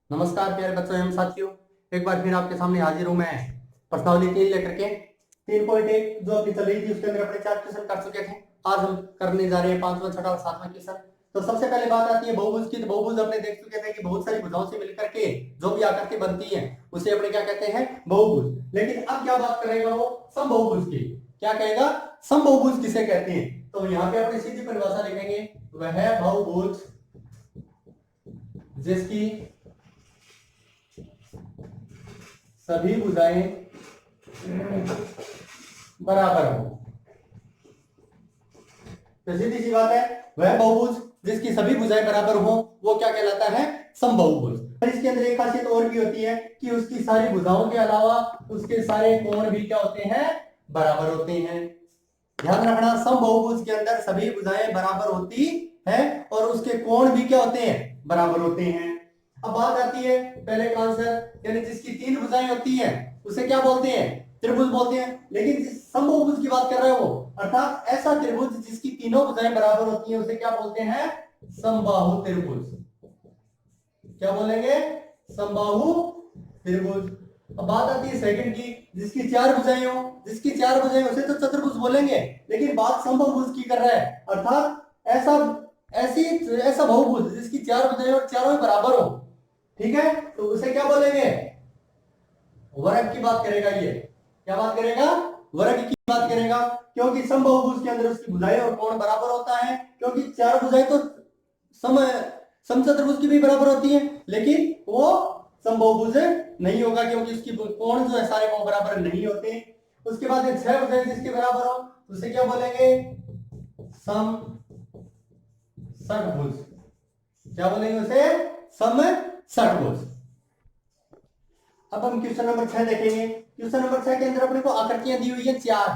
नमस्कार प्यारे बच्चों एवं साथियों, एक बार फिर आपके सामने हाजिर हूं मैं प्रश्नावली 3 लेकर के 3.1 जो अपनी चल रही थी उसके अंदर अपने 4 क्वेश्चन कर चुके थे। आज हम करने जा रहे हैं 5वां, 6वां और 7वां क्वेश्चन। तो सबसे पहले बात आती है बहुभुज की। तो बहुभुज अपने देख चुके थे कि बहुत सारी भुजाओं से मिलकर के जो भी आकृति बनती है उसे अपने क्या कहते हैं, बहुभुज। लेकिन अब क्या बात करेगा वो समबाहुभुज की। क्या कहेगा, समबाहुभुज किसे कहते हैं। तो यहाँ पे अपनी सीधी परिभाषा लिखेंगे, वह बहुभुज जिसकी सभी भुजाएं बराबर हो। तो सीधी सी बात है, वह बहुभुज जिसकी सभी भुजाएं बराबर हो वो क्या कहलाता है, समबाहुभुज। पर इसके अंदर एक खासियत और भी होती है कि उसकी सारी भुजाओं के अलावा उसके सारे कोण भी क्या होते हैं, बराबर होते हैं। ध्यान रखना, समबाहुभुज के अंदर सभी भुजाएं बराबर होती है और उसके कोण भी क्या होते हैं, बराबर होते हैं। अब बात आती है पहले का आंसर, यानी जिसकी 3 भुजाएं होती हैं उसे क्या बोलते हैं, त्रिभुज बोलते हैं। लेकिन जिस समबाहुभुज की बात कर रहे हो अर्थात ऐसा त्रिभुज जिसकी तीनों भुजाएं बराबर होती हैं उसे क्या बोलते हैं, समबाहु त्रिभुज। क्या बोलेंगे, समबाहु त्रिभुज। अब बात आती है सेकंड की, जिसकी 4 भुजाएं हो। जिसकी 4 भुजाएं उसे तो चतुर्भुज बोलेंगे, लेकिन बात समबाहुभुज की कर रहा है अर्थात ऐसा बहुभुज जिसकी 4 भुजाएं और चारों बराबर हो। ठीक है, तो उसे क्या बोलेंगे, वर्ग की बात करेगा। ये क्या बात करेगा, वर्ग की बात करेगा। क्योंकि समबाहुभुज के अंदर उसकी भुजाएं और कोण बराबर होता है। क्योंकि 4 भुजाएं तो समचतुर्भुज की भी बराबर होती है, लेकिन वो समबाहुभुज नहीं होगा क्योंकि उसकी कोण जो है सारे वो बराबर नहीं होते। उसके बाद 6 भुजाएं जिसके बराबर हो उसे क्या बोलेंगे, सम षटभुज। क्या बोलेंगे उसे, सम षटभुज। अब हम क्वेश्चन नंबर 6 देखेंगे। क्वेश्चन नंबर 6 के अंदर अपने को आकृतियां दी हुई है 4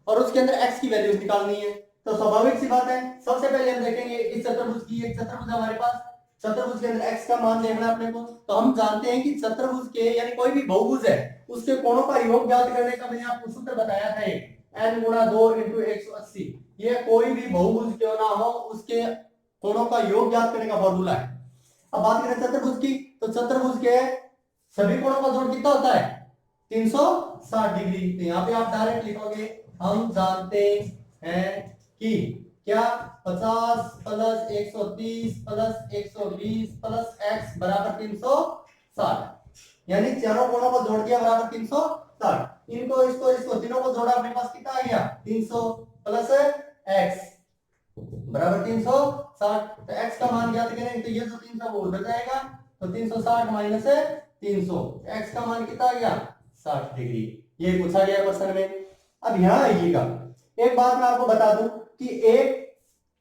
और उसके अंदर x की वैल्यूज निकालनी है। तो स्वाभाविक सी बात है, सबसे पहले हम देखेंगे इस चतुर्भुज की। एक चतुर्भुज हमारे पास, चतुर्भुज के अंदर x का मान देखना अपने को। तो हम जानते हैं कि चतुर्भुज के यानी कोई भी बहुभुज है उसके कोणों का योग ज्ञात करने का मैंने आपको सूत्र बताया था, n गुणा 2 इंटू 180। ये कोई भी बहुभुज क्यों ना हो उसके कोणों का योग ज्ञात करने का फॉर्मूला है। अब बात करें चतुर्भुज की, तो चतुर्भुज के सभी कोणों का जोड़ कितना होता है, 360 डिग्री। तो यहाँ पे आप डायरेक्ट लिखोगे, हम जानते हैं कि क्या 50 प्लस 130 प्लस 120 प्लस x बराबर 360। यानी चारों कोणों को जोड़ दिया बराबर 360। इनको इसको तीनों को जोड़ा अपने पास कितना आ गया, 300 प्लस x बराबर 360। तो x का मान ज्ञात करें तो ये जो 300 वो उधर जाएगा, तो 360 माइनस 300, x का मान कितना आ गया, 60 डिग्री। ये पूछा गया क्वेश्चन में। अब यहाँ आइएगा, एक बात मैं आपको बता दूं कि एक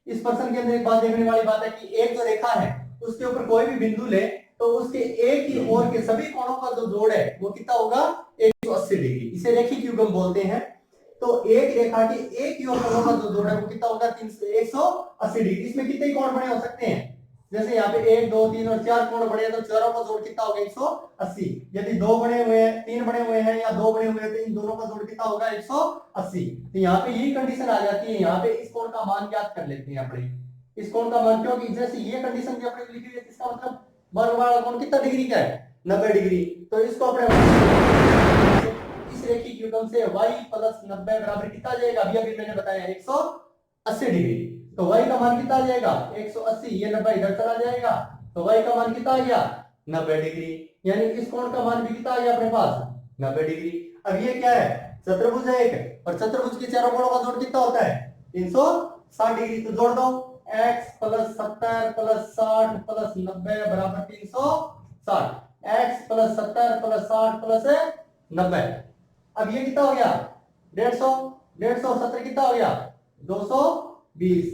इस प्रश्न के अंदर एक बात देखने वाली बात है कि एक जो रेखा है उसके ऊपर कोई भी बिंदु ले तो उसके एक ही ओर के सभी कोणों का जो जोड़ है वो कितना होगा, 180 डिग्री। इसे रेखीय युग्म बोलते हैं। तो एक रेखा के एक ही ओर कोणों का जो जोड़ है वो कितना होगा, 180 डिग्री। इसमें कितने कोण बने हो सकते हैं, जैसे यहाँ पे 1 2 3 और 4 कोण बने हैं तो चारों का जोड़ कितना होगा, 180। यदि 2 बने हुए हैं, 3 बने हुए हैं या 2 बने हुए हैं तो इन दोनों का जोड़ कितना होगा, 180। तो यहाँ पे यही कंडीशन आ जाती है। यहाँ पे इस कोण का मान ज्ञात कर लेते हैं अपने, इस कोण का मान। क्योंकि जैसे ये कंडीशन भी अपने लिखी हुई है, इसका मतलब वर्ग वाला कोण कितना डिग्री का है, 90 डिग्री। तो इसको अपने इस रेखीय युग्म से y प्लस 90 बराबर कितना आ जाएगा, अभी मैंने बताया 180 डिग्री। तो y का मान कितना आ जाएगा, 180। ये 90 इधर चला जाएगा तो y का मान कितना आ गया, 90 डिग्री। यानी इस कोण का मान भी कितना आ गया अपने पास, 90 डिग्री। अब ये क्या है, चतुर्भुज है एक, और चतुर्भुज के चारों कोणों का जोड़ कितना होता है, 360 डिग्री। तो जोड़ दो, x प्लस 70 प्लस 60 प्लस 90 बराबर 360। x plus 70 plus 60 plus 90। अब ये कितना हो गया, 150। 150 70 कितना हो गया, 220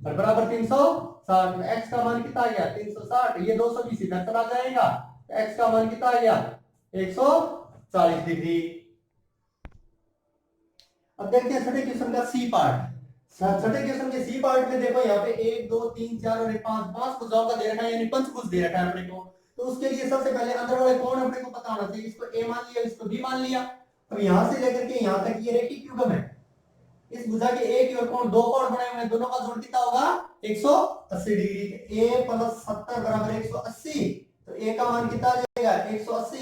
और बराबर 360। x का मान कितना आ गया, 360। ये 220 इधर चला जाएगा तो x का मान कितना आ गया, 140 डिग्री। अब देखते हैं छठे क्वेश्चन का सी पार्ट। छठे क्वेश्चन के सी पार्ट में देखो, यहाँ पे 1 2 3 4 और 5 भुजाओं का दे रखा है, यानी पंचभुज दे रखा है अपने को। तो उसके लिए सबसे पहले अंदर वाले कोण अपने को पता होना चाहिए। इसको a मान लिया, इसको b मान लिया। अब यहां से लेकर के यहां तक ये रेखीय युग्म है। इस भुजा के एक और कोण, दो कोण बने हुए हैं, दोनों का जोड़ कितना होगा, 180 डिग्री। a प्लस 70 बराबर 180। तो a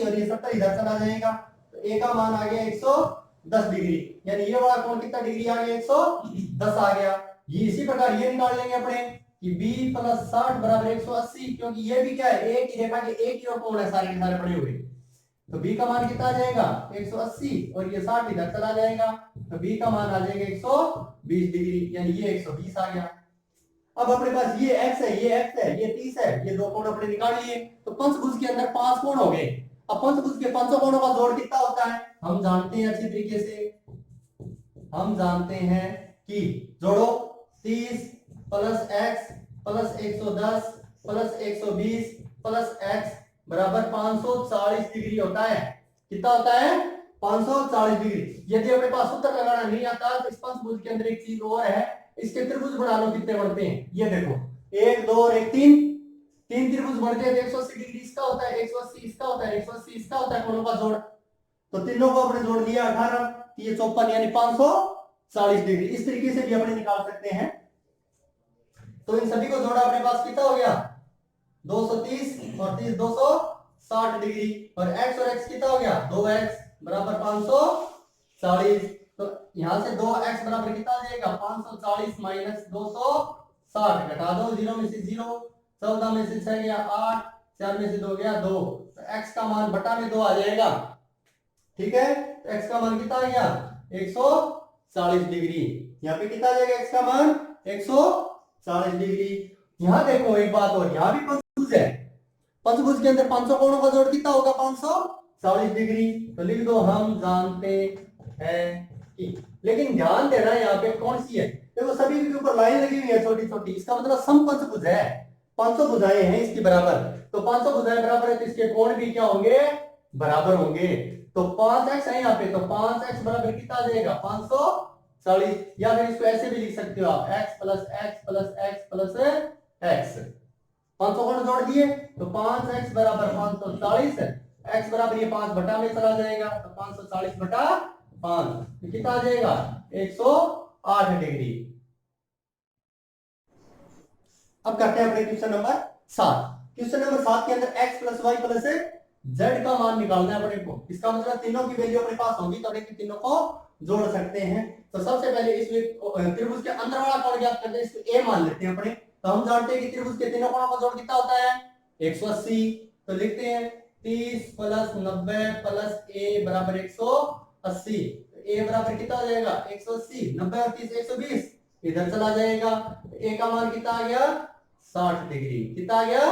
और ये 70 इधर चला जाएगा, तो ए का मान आ गया 110 डिग्री, यानी ये वाला कोण कितना डिग्री आ गया, 110 आ गया। ये इसी प्रकार ये निकाल लेंगे अपने कि b प्लस 60 बराबर 180, क्योंकि ये भी क्या है, एक ही रेखा के एक ही और कोण है, सारे के सारे पड़े हुए, तो b का मान कितना आ जाएगा 180 और ये 60 इधर चला जाएगा, तो b का मान आ जाएगा 120 डिग्री, यानी ये 120 आ गया। अब अपने पास ये x है, ये x है, ये 30 है, ये दो कोण अपने निकाल लिए, तो पंचभुज के अंदर 5 कोण हो गए। अब पंचभुज के पांचों कोणों का जोड़ कितना होता है हम जानते हैं अच्छी तरीके से, हम जानते हैं कि जोड़ो 30 plus x plus 110 plus 120 plus x बराबर 540 डिग्री होता है। कितना होता है 540 डिग्री। यदि अपने पास सूत्र लगाना नहीं आता तो इस पंचभुज के अंदर एक चीज और है, इसके त्रिभुज बना लो कितने बनते हैं, ये देखो 1 2 और 1 3, तीन त्रिभुज बनते हैं, 180 डिग्री इसका होता है, 180 इसका होता है, 180 इसका होता है, कोणों का जोड़, तो तीनों को अपने जोड़ दिया 18, ये 54 यानी 540 डिग्री। इस तरीके से भी अपने निकाल सकते हैं। तो इन सभी को जोड़ा अपने पास कितना हो गया 230 और 30 260 डिग्री, और x और x कितना हो गया 2x बराबर 540, तो यहां से 2x बराबर कितना आ जाएगा 540 माइनस 260, घटा दो 0 में से 0, 14 में से 6 गया 8, 4 में से 2 गया 2, तो x का मान बटा में 2 आ जाएगा। ठीक है, तो x का मान कितना आ गया 140 डिग्री, यहाँ पे कितना आ जाएगा x का मान 140 डिग्री। यहाँ देखो एक बात और, यहाँ भी पंचभुज है, पंचभुज के अंदर 500 कोणों का जोड़ कितना होगा 540 डिग्री, तो लिख दो हम जानते हैं कि, लेकिन ध्यान देना यहाँ पे कौन सी है, देखो सभी के ऊपर लाइन लगी हुई है छोटी छोटी, इसका मतलब सम पंचभुज है, 500 भुजाएं हैं इसकी बराबर, तो 500 भुजाएं बराबर है तो इसके कोण भी क्या होंगे बराबर होंगे, तो 5x है यहाँ पे, तो 5x बराबर कितना आ जाएगा 540, या फिर इसको ऐसे भी लिख सकते हो आप x plus x plus x plus x, 500 कोण जोड़ दिए तो 5x बराबर 540, x बराबर ये 5 बटा में चला जाएगा, तो 540 बटा 5, तो कितना आ जाएगा 108 डिग्री। अब करते हैं अपने क्वेश्चन नंबर 7। क्वेश्चन नंबर 7 के अंदर x plus y plus z का मान निकालना है अपने को, इसका मतलब तीनों की वैल्यू अपने पास होगी तो अपने तीनों को जोड़ सकते हैं। तो सबसे पहले इस त्रिभुज के अंदर वाला कोण ज्ञात करते हैं, इसको a मान लेते हैं अपने, तो हम जानते हैं कि त्रिभुज के तीनों कोणों का जोड़ कितना होता है 180, तो लिखते हैं 30 प्लस 90 प्लस a बराबर 180, तो a बराबर कितना हो जाएगा 180, 90 और 30 120 इधर चला जाएगा, तो a का मान कितना आ गया 60 डिग्री, कितना आ गया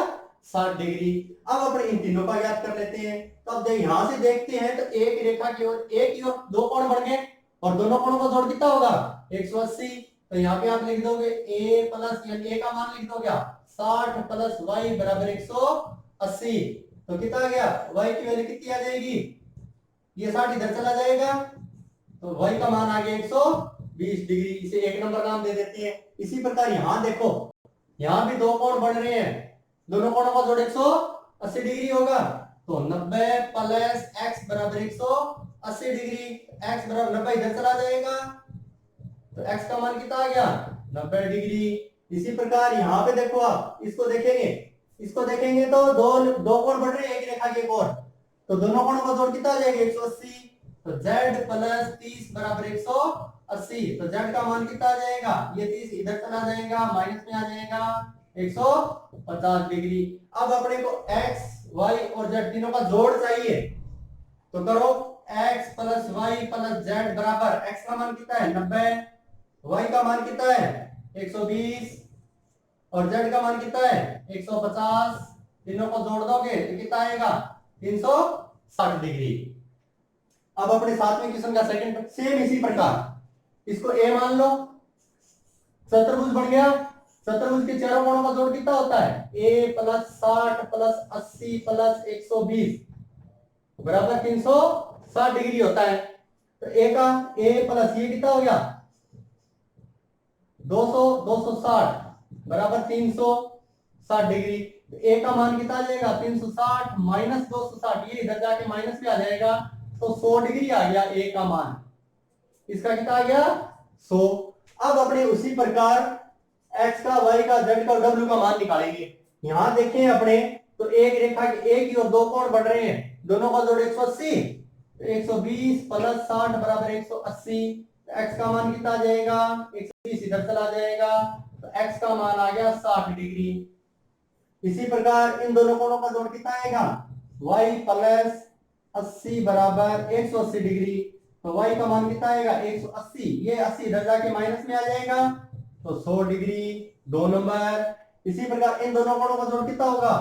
60 डिग्री। अब अपने इन तीनों का ज्ञात कर लेते हैं, तो अब यहां से देखते हैं तो एक रेखा की ओर एक की ओर दो कोण बन गए और दोनों कोणों का जोड़ कितना होगा 180, तो यहाँ पे आप लिख दोगे a प्लस यानी a का मान लिख दोगे 60 प्लस y बराबर 180, तो कितना आ गया y की वैल्यू कितनी आ जाएगी, ये 60 इधर चला जाएगा, तो y का मान आ गया 120 डिग्री, इसे एक नंबर नाम दे देते हैं। इसी प्रकार यहाँ देखो, यहाँ भी दो कोण बन रहे हैं, दोनों कोणों का जोड़ 180 डिग्री होगा, तो 90 प्लस x बराबर 180 डिग्री, x बराबर 90 इधर चला जाएगा, तो x का मान कितना आ गया 90 डिग्री। इसी प्रकार यहाँ पे देखो आप इसको देखेंगे तो दो कोण बन रहे हैं एक रेखा के ओर, तो दोनों कोणों का जोड़ कितना आ जाएगा 180, तो z प्लस 30 बराबर 180, तो z का मान कितना आ जाएगा, ये 30 इधर चला जाएगा माइनस में आ जाएगा 150 डिग्री। अब अपने को x y और z तीनों का जोड़ चाहिए, तो करो x plus y plus z बराबर x का मान कितना है 90, y का मान कितना है 120 और z का मान कितना है 150, तीनों को जोड़ दोगे तो कितना आएगा 360 डिग्री। अब अपने सातवें क्वेश्चन का सेकंड सेम इसी प्रकार इसको a मान लो, चतुर्भुज बन गया, चतुर्भुज के चारों कोणों का जोड़ कितना होता है a प्लस 60 प्लस 80 प्लस 120 बराबर 360 डिग्री होता है, तो a प्लस ये कितना हो गया 260 बराबर 360 डिग्री, तो a का मान कितना आ जाएगा 360 माइनस 260, ये इधर जाके माइनस में आ जाएगा, तो 100 डिग्री आ गया a का मान, इसका कितना आ गया 100। अब अपने उसी प्रकार x का y का z का w का मान निकालेंगे। यहां देखें अपने तो एक रेखा के एक ही और दो कोण बढ़ रहे हैं, दोनों का जोड़ 180, 120 प्लस 60 बराबर 180। एक्स का मान कितना आ जाएगा, 120 इधर चला जाएगा, तो एक्स का मान आ गया 60 डिग्री। इसी प्रकार इन दोनों कोणों का जोड़ कितना आएगा, y प्लस 80 बराबर 180 डिग्री। तो y का मान कितना आएगा 180, ये 80 इधर जाके माइनस में आ जाएगा, तो 100 डिग्री 2 नंबर। इसी प्रकार इन दोनों कोणों का जोड़ कितना होगा,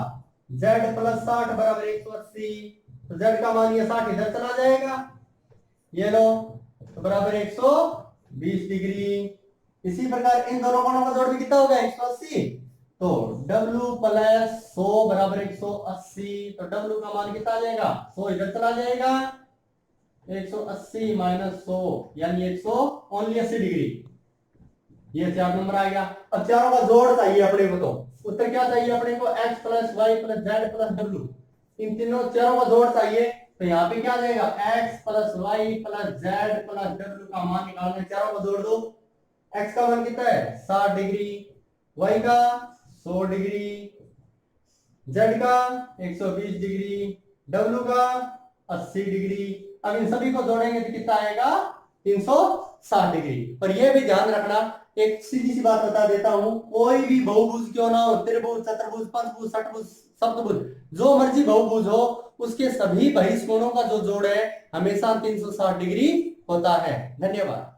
z प्लस 60 बराबर 180, तो z का मान ये 60 इधर चला जाएगा, ये लो, तो बराबर 120 डिग्री। इसी प्रकार इन दोनों कोणों का जोड़ भी कितना होगा 180, तो W प्लस 100 बराबर 180, तो W का मान कितना आ जाएगा, 100 इधर चला जाएगा, 180 माइनस 100 यानी 100 ओनली 80 डिग्री। ये 4 नंबर आ गया। अब चारों का जोड़ चाहिए अपने को, तो उत्तर क्या चाहिए अपने को, x plus y plus z plus डब्ल्यू, इन तीनों चारों का जोड़ चाहिए। तो यहाँ पे क्या आ जाएगा, x plus y plus z plus डब्ल्यू का मान निकालना है, चारों का जोड़ दो। x का मान कितना है 60 डिग्री, y का 100 डिग्री, z का 120 डिग्री, w का 80 डिग्री। अब इन सभी को जोड़ेंगे तो कितना आएगा 360 डिग्री। पर यह भी ध्यान रखना, एक सीधी सी बात बता देता हूं, कोई भी बहुभुज क्यों ना हो, त्रिभुज चतुर्भुज पंचभुज षटभुज सप्तभुज जो मर्जी बहुभुज हो, उसके सभी बहिष्कोणों का जो जोड़ है हमेशा 360 डिग्री होता है। धन्यवाद।